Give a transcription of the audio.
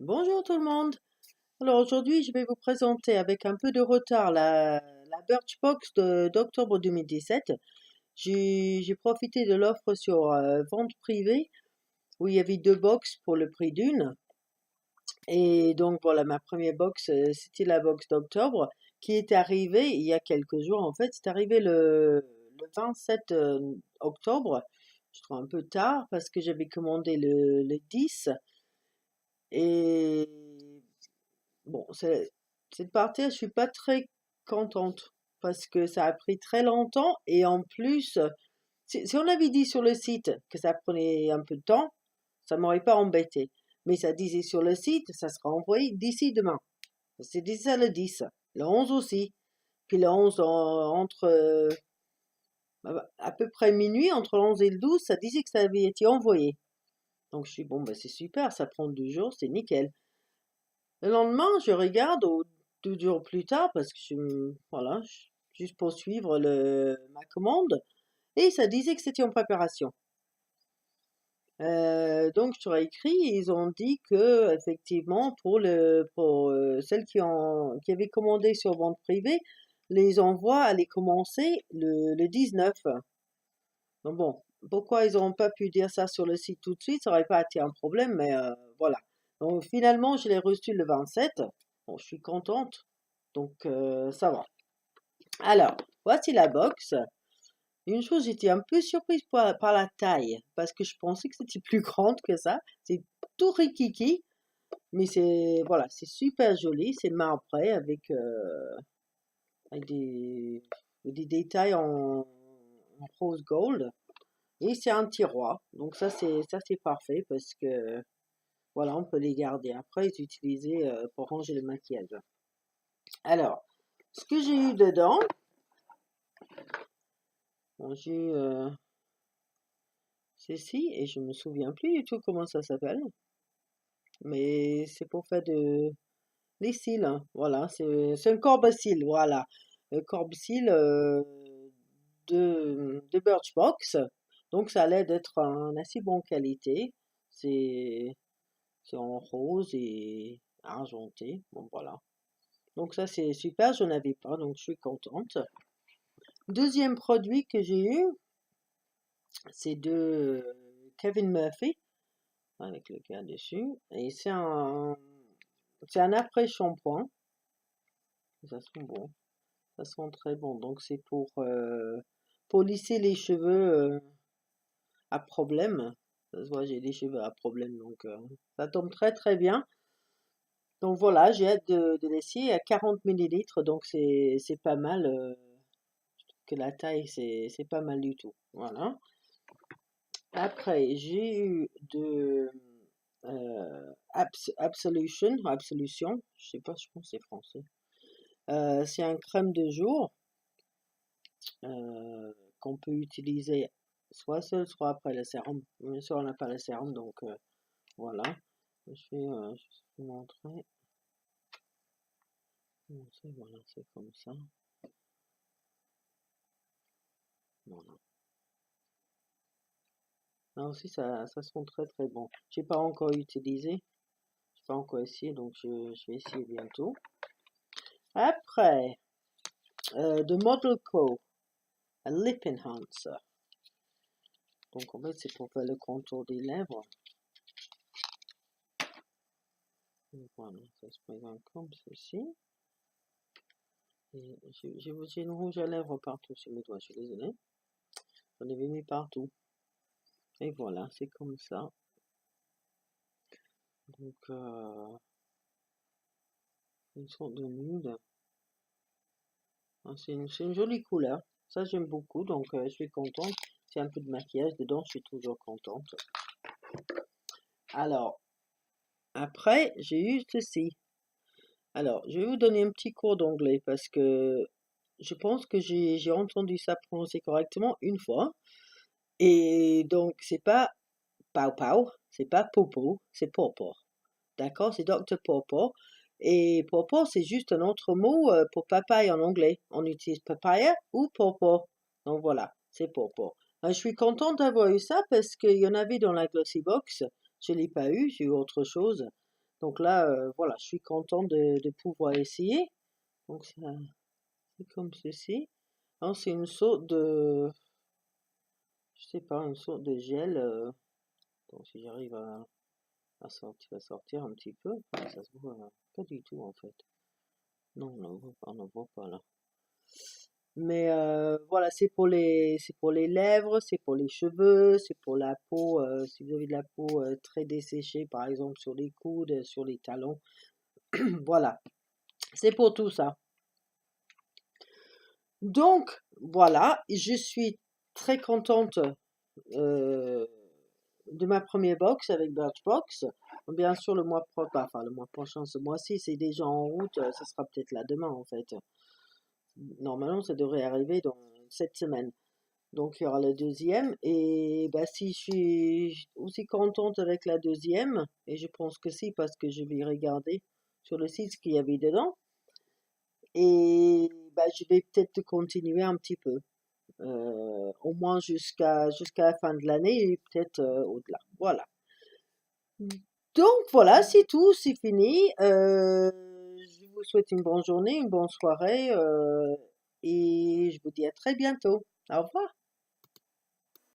Bonjour tout le monde. Alors aujourd'hui, je vais vous présenter avec un peu de retard la Birchbox d'octobre 2017. J'ai profité de l'offre sur vente privée où il y avait deux box pour le prix d'une. Et donc voilà, ma première box, c'était la box d'octobre qui est arrivée il y a quelques jours. En fait, c'est arrivé le 27 octobre. Je trouve un peu tard parce que j'avais commandé le 10. Et bon, cette partie, je suis pas très contente parce que ça a pris très longtemps et en plus, si on avait dit sur le site que ça prenait un peu de temps, ça m'aurait pas embêté. Mais ça disait sur le site, ça sera envoyé d'ici demain. C'est dit ça le 10, le 11 aussi. Puis le 11 entre à peu près minuit, entre le 11 et le 12, ça disait que ça avait été envoyé. Donc je suis bon, bah c'est super, ça prend 2 jours, c'est nickel. Le lendemain, je regarde 2 jours plus tard parce que voilà, juste pour suivre ma commande et ça disait que c'était en préparation. Donc je leur ai écrit et ils ont dit que effectivement pour celles qui avaient commandé sur vente privée, les envois allaient commencer le 19. Donc bon, pourquoi ils n'ont pas pu dire ça sur le site tout de suite, ça n'aurait pas été un problème, mais voilà. Donc finalement, je l'ai reçu le 27. Bon, je suis contente, donc ça va. Alors, voici la box. Une chose, j'étais un peu surprise par la taille, parce que je pensais que c'était plus grande que ça. C'est tout rikiki, mais voilà, c'est super joli, c'est marbré avec des détails en rose gold. Et c'est un tiroir. Donc ça c'est parfait parce que voilà, on peut les garder après et les utiliser pour ranger le maquillage. Alors, ce que j'ai eu dedans, bon, j'ai eu ceci et je me souviens plus du tout comment ça s'appelle. Mais c'est pour faire les cils, hein. Voilà, c'est un corbe-cils, voilà. Le corbe-cils de Birchbox. Donc ça a l'air d'être en assez bonne qualité. C'est C'est en rose et argenté. Bon, voilà. Donc ça, c'est super. Je n'avais pas, donc je suis contente. Deuxième produit que j'ai eu, c'est de Kevin Murphy, avec le gars dessus. Et c'est un après-shampoing. Ça sent bon. Ça sent très bon. Donc c'est pour lisser les cheveux à problème. Ça se voit, j'ai des cheveux à problème. Donc ça tombe très très bien. Donc voilà, j'ai hâte de l'essayer à 40 millilitres, donc c'est pas mal, que la taille, c'est pas mal du tout. Voilà. Après, j'ai eu de Absolution, je sais pas, je pense que c'est français. C'est un crème de jour qu'on peut utiliser soit seul, soit après le sérum. Bien sûr, on n'a pas le sérum, donc voilà. Je vais vous montrer. Voilà, c'est comme ça. Voilà. Là aussi, ça sent très très bon. J'ai pas encore utilisé, j'ai pas encore essayé, donc je vais essayer bientôt. Après, de Model Co, un Lip Enhancer. Donc en fait, c'est pour faire le contour des lèvres. Et voilà, ça se présente comme ceci. Et j'ai une rouge à lèvres partout sur mes doigts, je suis désolé. J'en avais mis partout. Et voilà, c'est comme ça. Donc, une sorte de nude. Ah, c'est une jolie couleur. Ça, j'aime beaucoup, donc je suis contente. C'est un peu de maquillage dedans, je suis toujours contente. Alors, après, j'ai eu ceci. Alors, je vais vous donner un petit cours d'anglais parce que je pense que j'ai entendu ça prononcer correctement une fois. Et donc, c'est pas pow pow, c'est pas popo, c'est pawpaw. D'accord? C'est Dr. Pawpaw. Et pawpaw, c'est juste un autre mot pour papaye en anglais. On utilise papaya ou pawpaw. Donc voilà, c'est pawpaw. Je suis contente d'avoir eu ça parce qu'il y en avait dans la Glossy Box. Je ne l'ai pas eu, j'ai eu autre chose. Donc là, voilà, je suis contente de pouvoir essayer. Donc c'est comme ceci. Alors, c'est une sorte de, je sais pas, une sorte de gel. Donc si j'arrive à sortir un petit peu, enfin, ça se voit pas du tout en fait. Non, on ne voit pas là. Mais voilà, c'est pour les lèvres, c'est pour les cheveux, c'est pour la peau. Si vous avez de la peau très desséchée, par exemple sur les coudes, sur les talons, voilà, c'est pour tout ça. Donc voilà, je suis très contente euh, de ma première box avec Birchbox. Bien sûr, le mois prochain, enfin le mois prochain, ce mois-ci, c'est déjà en route. Ça sera peut-être là demain en fait. Normalement, ça devrait arriver dans cette semaine. Donc, il y aura la deuxième. Et bah, si je suis aussi contente avec la deuxième, et je pense que si, parce que je vais regarder sur le site ce qu'il y avait dedans, et bah, je vais peut-être continuer un petit peu, au moins jusqu'à la fin de l'année et peut-être au-delà. Voilà. Donc voilà, c'est tout, c'est fini. Je vous souhaite une bonne journée, une bonne soirée, et je vous dis à très bientôt. Au revoir.